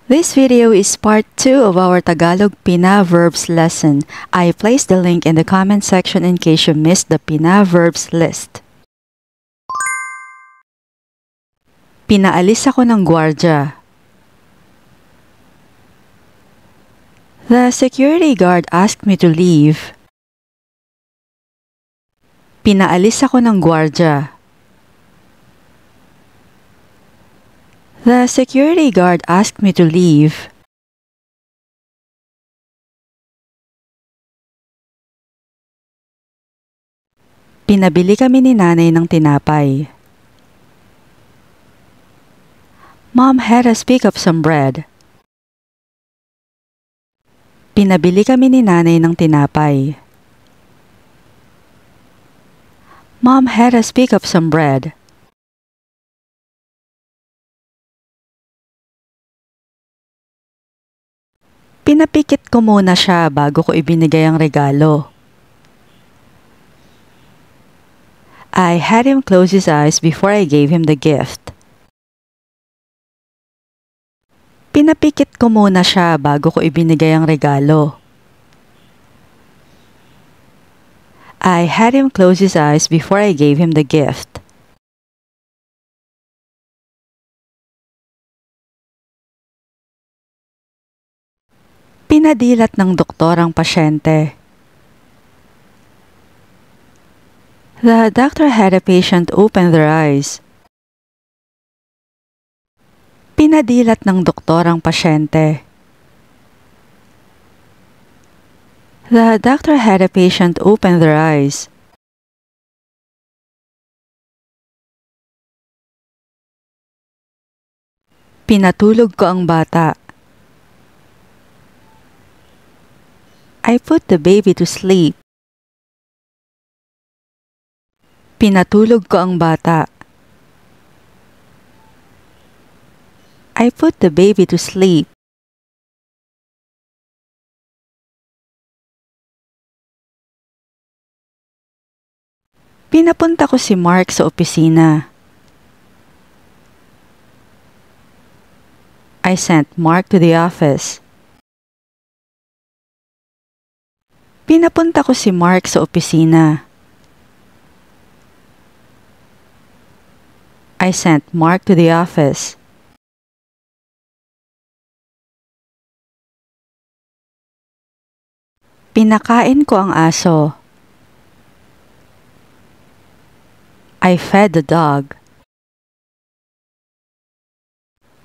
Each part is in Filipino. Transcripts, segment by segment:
This video is part 2 of our Tagalog Pina verbs lesson. I placed the link in the comment section in case you missed the Pina verbs list. Pinaalis ako ng gwardiya. The security guard asked me to leave. Pinaalis ako ng gwardiya. The security guard asked me to leave. Pinabili kami ni nanay ng tinapay. Mom had us pick up some bread. Pinabili kami ni nanay ng tinapay. Mom had us pick up some bread. Pinapikit ko muna siya bago ko ibinigay ang regalo. I had him close his eyes before I gave him the gift. Pinapikit ko muna siya bago ko ibinigay ang regalo. I had him close his eyes before I gave him the gift. Pinadilat ng doktor ang pasyente. The doctor had a patient open their eyes. Pinadilat ng doktor ang pasyente. The doctor had a patient open their eyes. Pinatulog ko ang bata. I put the baby to sleep. Pinatulog ko ang bata. I put the baby to sleep. Pinapunta ko si Mark sa opisina. I sent Mark to the office. Pinapunta ko si Mark sa opisina. I sent Mark to the office. Pinakain ko ang aso. I fed the dog.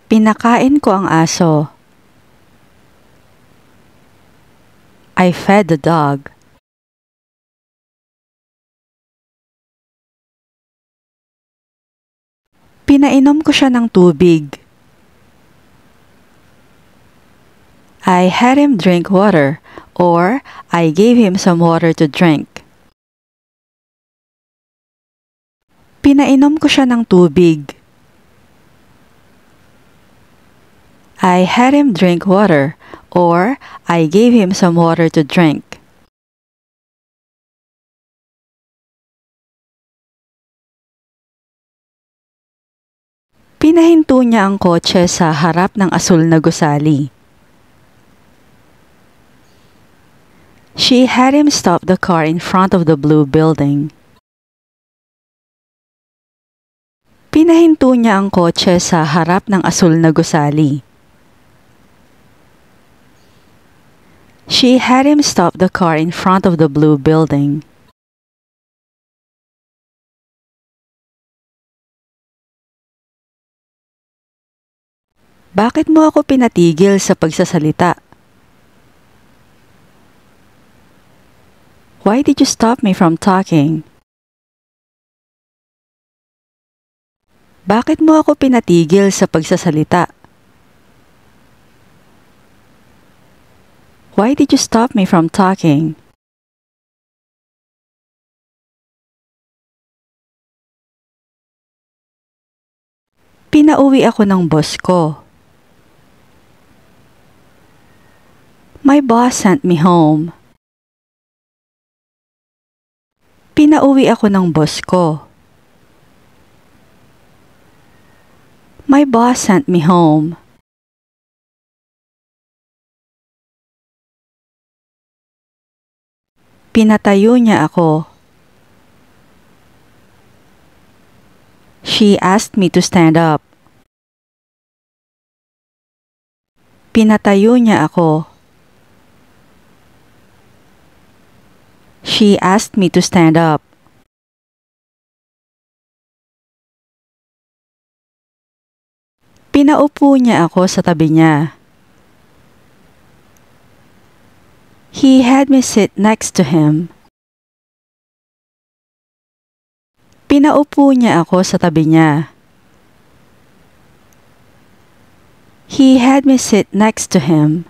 Pinakain ko ang aso. I fed the dog. Pinainom ko siya ng tubig. I had him drink water, or I gave him some water to drink. Pinainom ko siya ng tubig. I had him drink water, or I gave him some water to drink. Pinahinto niya ang kotse sa harap ng asul na gusali. She had him stop the car in front of the blue building. Pinahinto niya ang kotse sa harap ng asul na gusali. She had him stop the car in front of the blue building. Bakit mo ako pinatigil sa pagsasalita? Why did you stop me from talking? Bakit mo ako pinatigil sa pagsasalita? Why did you stop me from talking? Pinauwi ako ng boss ko. My boss sent me home. Pinauwi ako ng boss ko. My boss sent me home. Pinatayo niya ako. She asked me to stand up. Pinatayo niya ako. She asked me to stand up. Pinaupo niya ako sa tabi niya. He had me sit next to him. Pinaupo niya ako sa tabi niya. He had me sit next to him.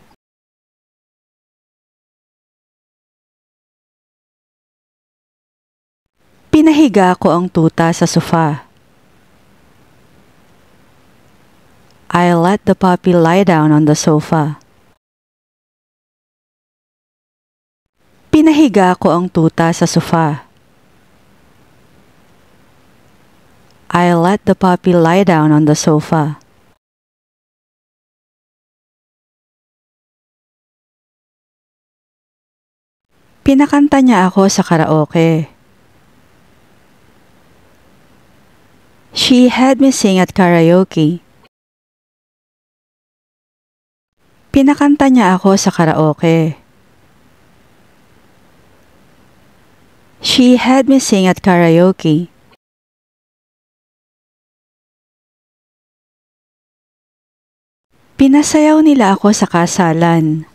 Pinahiga ko ang tuta sa sofa. I let the puppy lie down on the sofa. Pinahiga ko ang tuta sa sofa. I let the puppy lie down on the sofa. Pinakanta niya ako sa karaoke. She had me sing at karaoke. Pinakanta niya ako sa karaoke. She had me sing at karaoke. Pinasayaw nila ako sa kasalan.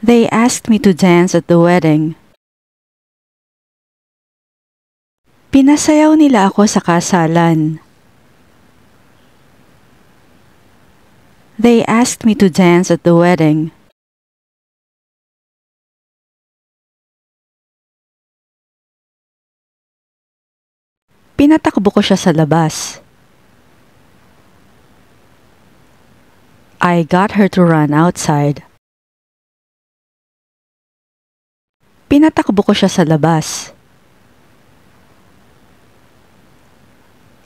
They asked me to dance at the wedding. Pinasayaw nila ako sa kasalan. They asked me to dance at the wedding. Pinatakbo ko siya sa labas. I got her to run outside. Pinatakbo ko siya sa labas.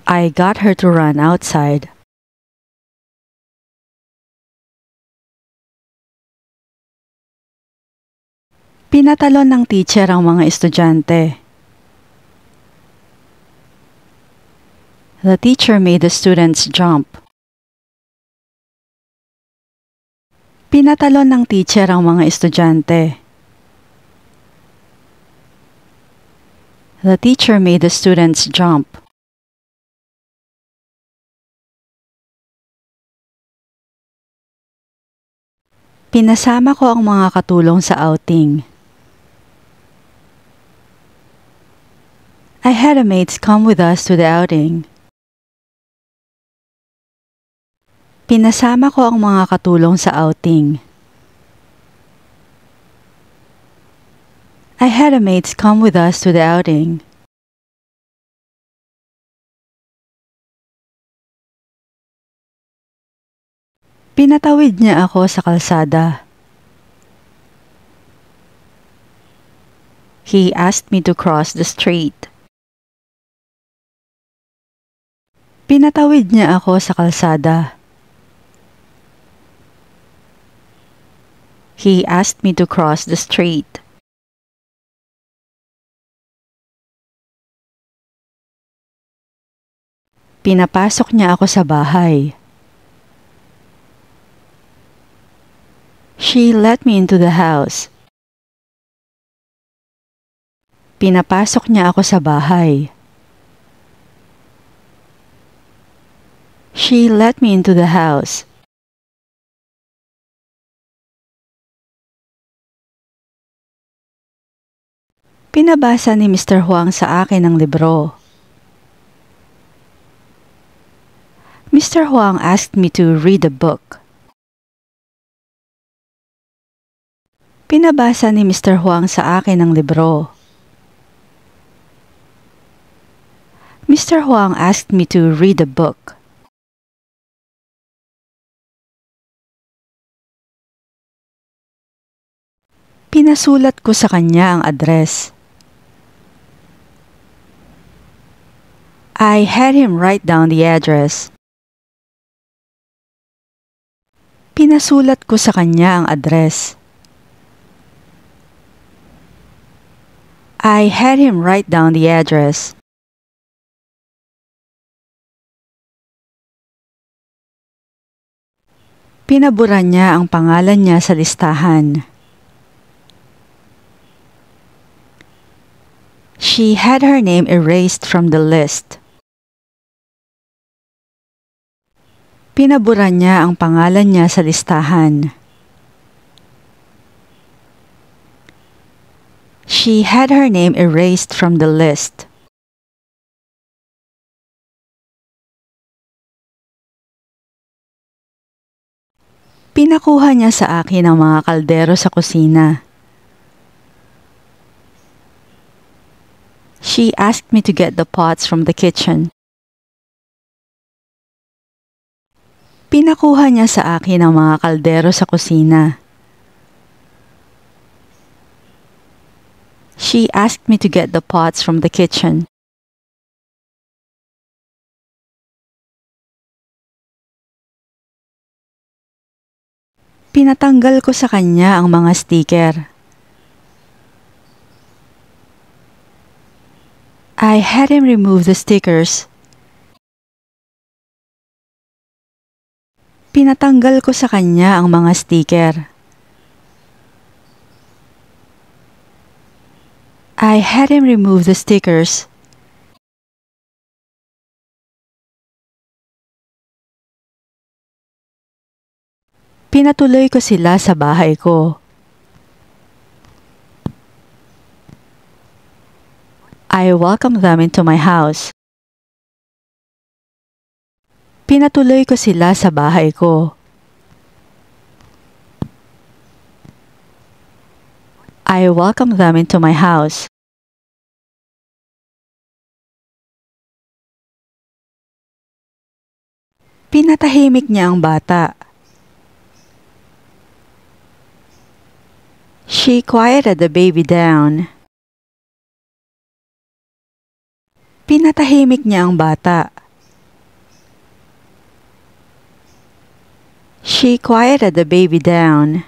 I got her to run outside. Pinatalon ng teacher ang mga estudyante. The teacher made the students jump. Pinatalon ng teacher ang mga estudyante. The teacher made the students jump. Pinasama ko ang mga katulong sa outing. I had a mates come with us to the outing. Pinasama ko ang mga katulong sa outing. I had a mates come with us to the outing. Pinatawid niya ako sa kalsada. He asked me to cross the street. Pinatawid niya ako sa kalsada. He asked me to cross the street. Pinapasok niya ako sa bahay. She let me into the house. Pinapasok niya ako sa bahay. She let me into the house. Pinabasa ni Mr. Huang sa akin ang libro. Mr. Huang asked me to read a book. Pinabasa ni Mr. Huang sa akin ang libro. Mr. Huang asked me to read a book. Pinasulat ko sa kanya ang address. I had him write down the address. Pinasulat ko sa kanya ang address. I had him write down the address. Pinabura niya ang pangalan niya sa listahan. She had her name erased from the list. Pinabura niya ang pangalan niya sa listahan. She had her name erased from the list. Pinakuha niya sa akin ang mga kaldero sa kusina. She asked me to get the pots from the kitchen. Pinakuha niya sa akin ang mga kaldero sa kusina. She asked me to get the pots from the kitchen. Pinatanggal ko sa kanya ang mga sticker. I had him remove the stickers. Pinatanggal ko sa kanya ang mga sticker. I had him remove the stickers. Pinatuloy ko sila sa bahay ko. I welcomed them into my house. Pinatuloy ko sila sa bahay ko. I welcomed them into my house. Pinatahimik niya ang bata. She quieted the baby down. Pinatahimik niya ang bata. She quieted the baby down.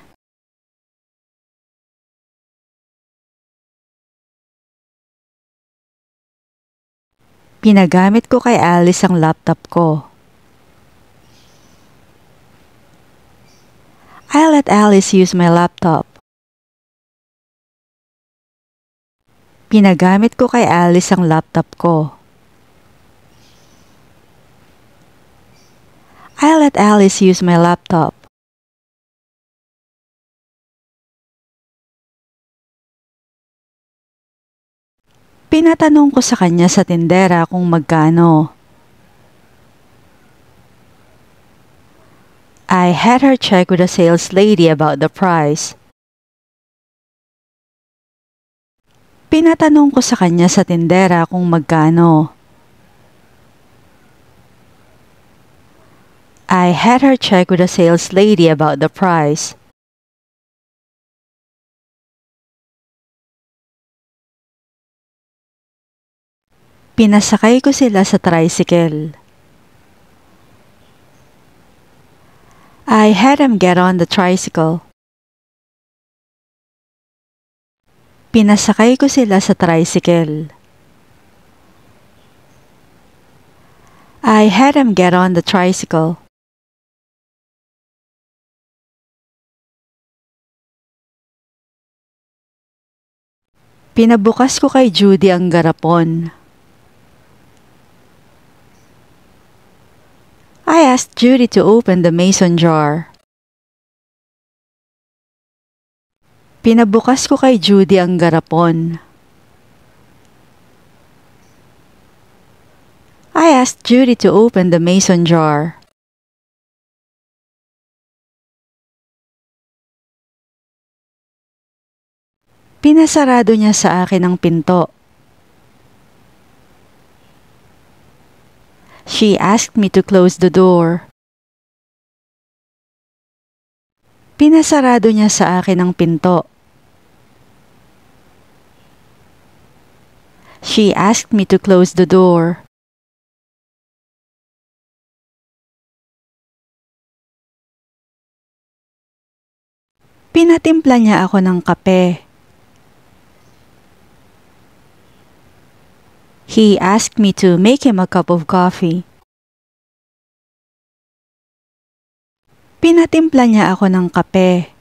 Pinagamit ko kay Alice ang laptop ko. I let Alice use my laptop. Pinagamit ko kay Alice ang laptop ko. I let Alice use my laptop. Pinatanong ko sa kanya sa tindera kung magkano. I had her check with a sales lady about the price. Pinatanong ko sa kanya sa tindera kung magkano. I had her check with a sales lady about the price. Pinasakay ko sila sa tricycle. I had him get on the tricycle. Pinasakay ko sila sa tricycle. I had him get on the tricycle. Pinabukas ko kay Judy ang garapon. I asked Judy to open the mason jar. Pinabukas ko kay Judy ang garapon. I asked Judy to open the mason jar. Pinasarado niya sa akin ang pinto. She asked me to close the door. Pinasarado niya sa akin ang pinto. She asked me to close the door. Pinatimpla niya ako ng kape. He asked me to make him a cup of coffee. Pinatimpla niya ako ng kape.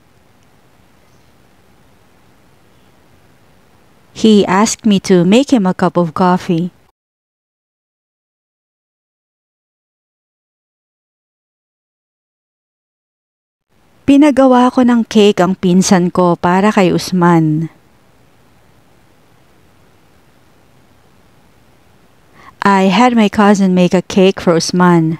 He asked me to make him a cup of coffee. Pinagawa ko ng cake ang pinsan ko para kay Usman. I had my cousin make a cake for Usman.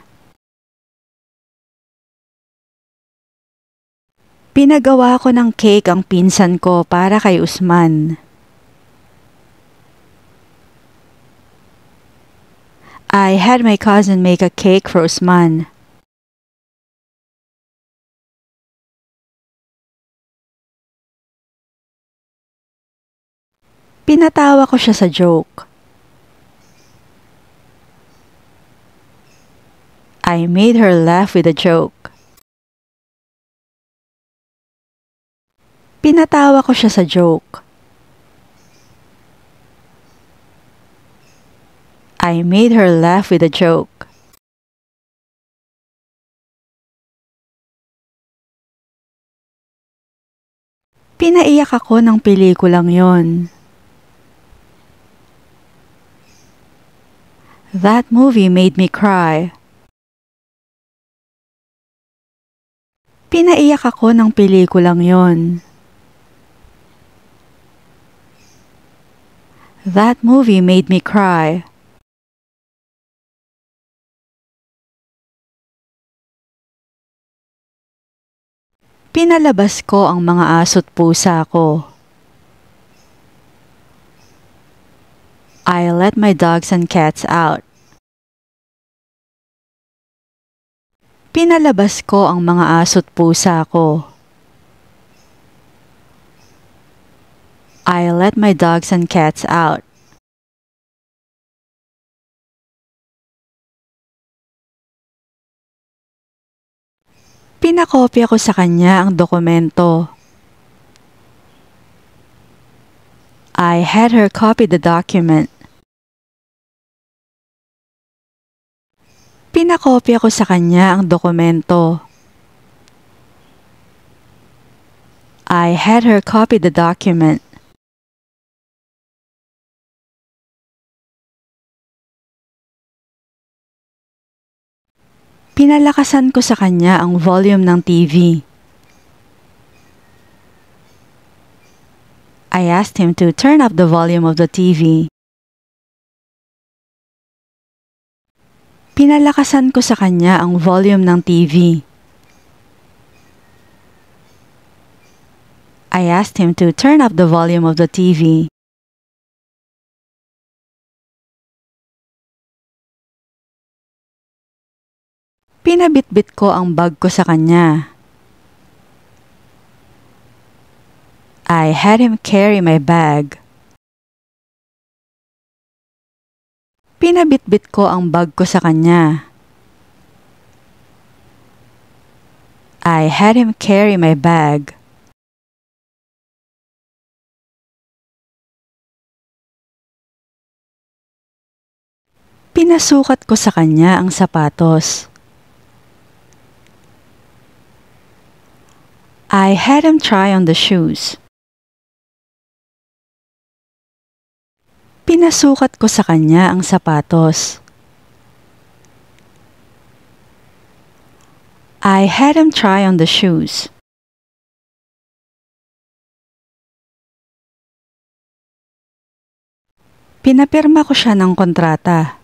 Pinagawa ko ng cake ang pinsan ko para kay Usman. I had my cousin make a cake for Usman. Pinatawa ko siya sa joke. I made her laugh with a joke. Pinatawa ko siya sa joke. I made her laugh with a joke. Pinaiyak ako ng pelikulang yon. That movie made me cry. Pinaiyak ako ng pelikulang yon. That movie made me cry. Pinalabas ko ang mga aso't pusa ko. I let my dogs and cats out. Pinalabas ko ang mga aso't pusa ko. I let my dogs and cats out. Pinakopya ko sa kanya ang dokumento. I had her copy the document. Pinakopya ko sa kanya ang dokumento. I had her copy the document. Pinalakasan ko sa kanya ang volume ng TV. I asked him to turn up the volume of the TV. Pinalakasan ko sa kanya ang volume ng TV. I asked him to turn up the volume of the TV. Pinabitbit ko ang bag ko sa kanya. I had him carry my bag. Pinabitbit ko ang bag ko sa kanya. I had him carry my bag. Pinasukat ko sa kanya ang sapatos. I had him try on the shoes. Pinasukat ko sa kanya ang sapatos. I had him try on the shoes. Pinapirma ko siya ng kontrata.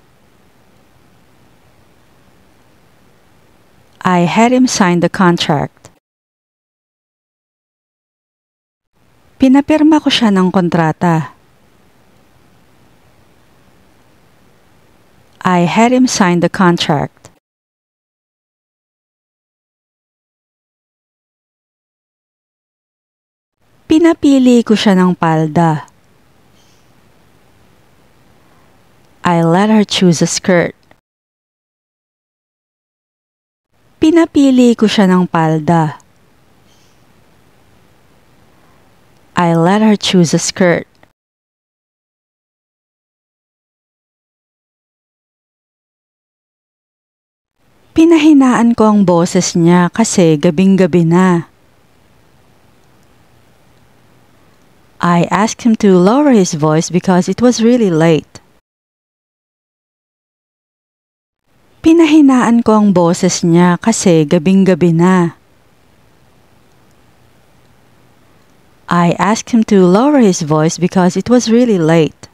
I had him sign the contract. Pinapirma ko siya ng kontrata. I had him sign the contract. Pinapili ko siya ng palda. I let her choose a skirt. Pinapili ko siya ng palda. I let her choose a skirt. Pinahinaan ko ang boses niya kasi gabing-gabi na. I asked him to lower his voice because it was really late. Pinahinaan ko ang boses niya kasi gabing-gabi na. I asked him to lower his voice because it was really late.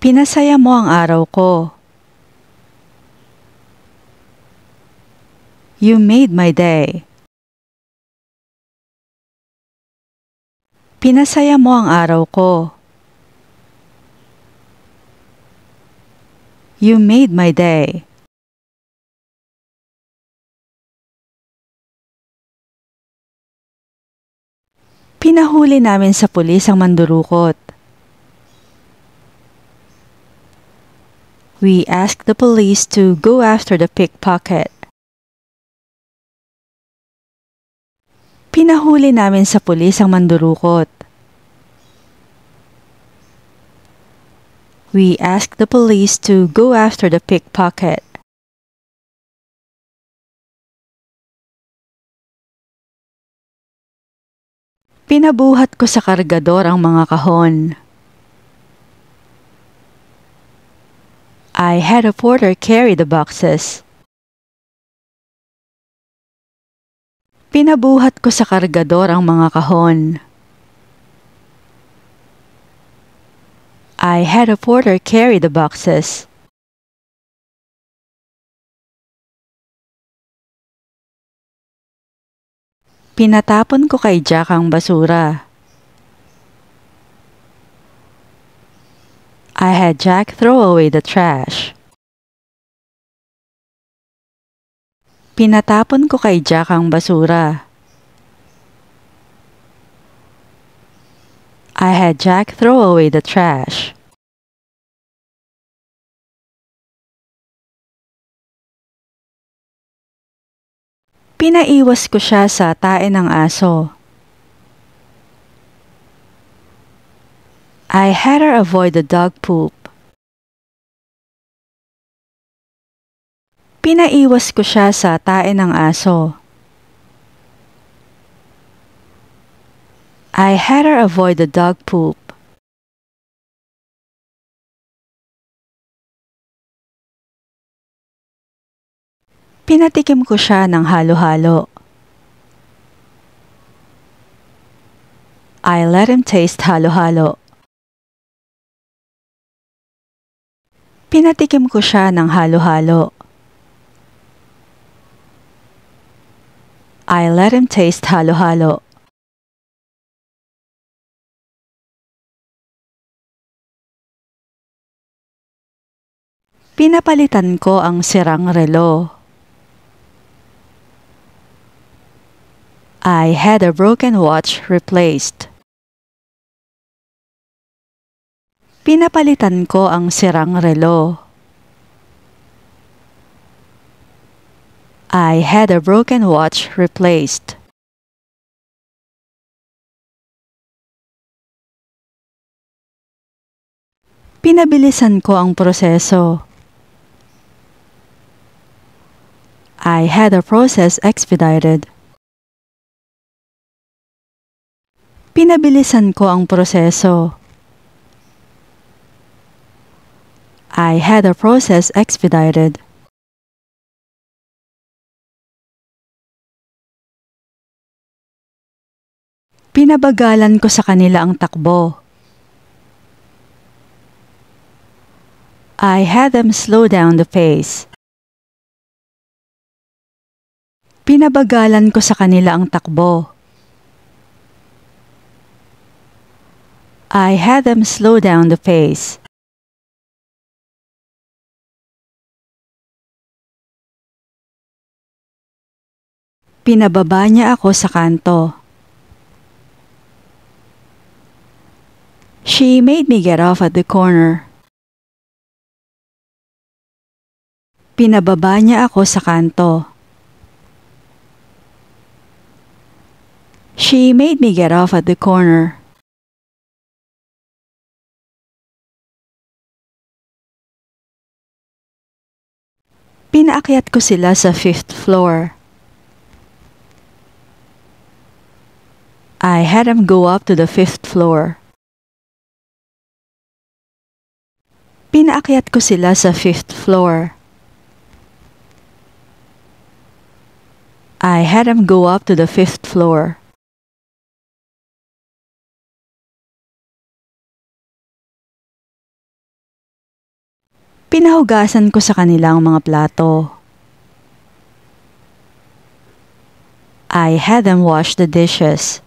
Pinasaya mo ang araw ko. You made my day. Pinasaya mo ang araw ko. You made my day. Pinahuli namin sa pulis ang mandurukot. We asked the police to go after the pickpocket. Pinahuli namin sa pulis ang mandurukot. We asked the police to go after the pickpocket. Pinabuhat ko sa kargador ang mga kahon. I had a porter carry the boxes. Pinabuhat ko sa kargador ang mga kahon. I had a porter carry the boxes. Pinatapon ko kay Jack ang basura. I had Jack throw away the trash. Pinatapon ko kay Jack ang basura. I had Jack throw away the trash. Pinaiwas ko siya sa tae ng aso. I had her avoid the dog poop. Pinaiwas ko siya sa tae ng aso. I had her avoid the dog poop. Pinatikim ko siya ng halo-halo. I let him taste halo-halo. Pinatikim ko siya ng halo-halo. I let him taste halo-halo. Pinapalitan ko ang sirang relo. I had a broken watch replaced. Pinapalitan ko ang sirang relo. I had a broken watch replaced. Pinabilisan ko ang proseso. I had a process expedited. Pinabilisan ko ang proseso. I had a process expedited. Pinabagalan ko sa kanila ang takbo. I had them slow down the pace. Pinabagalan ko sa kanila ang takbo. I had them slow down the pace. Pinababa niya ako sa kanto. She made me get off at the corner. Pinababa niya ako sa kanto. She made me get off at the corner. Pinaakyat ko sila sa 5th floor. I had them go up to the 5th floor. Pinaakyat ko sila sa 5th floor. I had them go up to the 5th floor. Pinahugasan ko sa kanilang mga plato. I had them wash the dishes.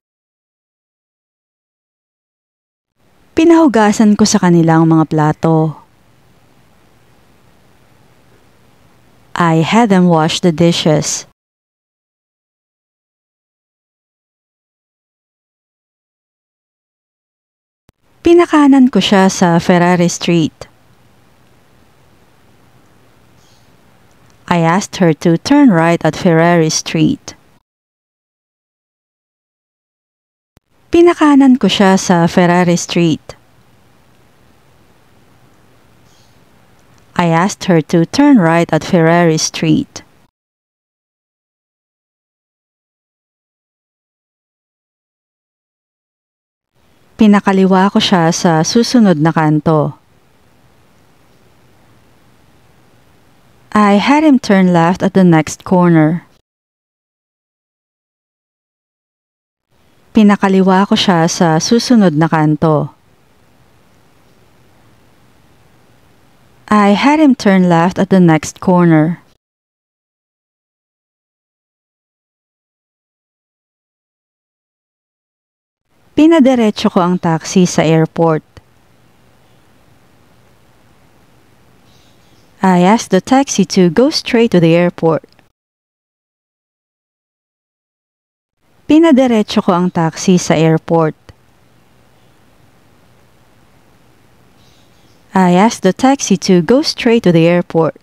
Pinahugasan ko sa kanilang mga plato. I had them wash the dishes. Pinakanan ko siya sa Ferrari Street. I asked her to turn right at Ferrari Street. Pinakanan ko siya sa Ferrari Street. I asked her to turn right at Ferrari Street. Pinakaliwa ko siya sa susunod na kanto. I had him turn left at the next corner. Pinakaliwa ko siya sa susunod na kanto. I had him turn left at the next corner. Pinadiretso ko ang taxi sa airport. I asked the taxi to go straight to the airport. Pinadiretso ko ang taxi sa airport. I asked the taxi to go straight to the airport.